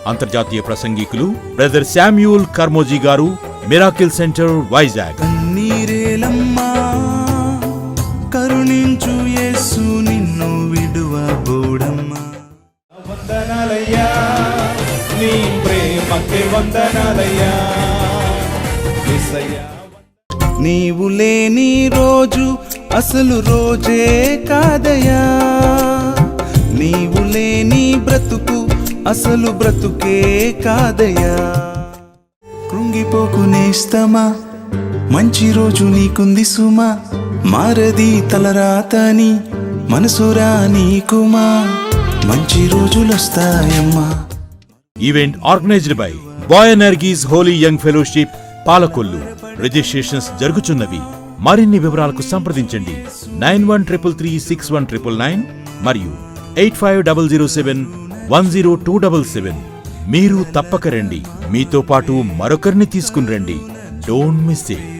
అంతర్జాతీయ ప్రసంగికులు brother Samuel కర్మోజీ గారు, miracle centre, Vizag. కన్నీరేలమ్మా కరుణించు యేసు నిన్ను విడువబోడమ్మా. వందనాలయ్యా నీ ప్రేమకే వందనాలయ్యా యేసయ్యా. నీవు లేని రోజు అసలు రోజే కాదయ్యా, నీవు లేని బ్రతుకు అసలు బ్రతుకే కాదయ్యా. కృంగిపోకు నేస్తమా, మంచి రోజు నీకుంది సుమా, మారది తలరాతని మనసురా నీకుమా, మంచి రోజులొస్తాయమ్మా. Event organized by boy energies holy young fellowship, Palakollu. Registrations జరుగుచున్నవి. మరిన్ని వివరాలకు సంప్రదించండి 9133361999 మరియు 8500710277. మీరు తప్పక రండి, మీతో పాటు మరొకరిని తీసుకుని రండి. Don't miss it.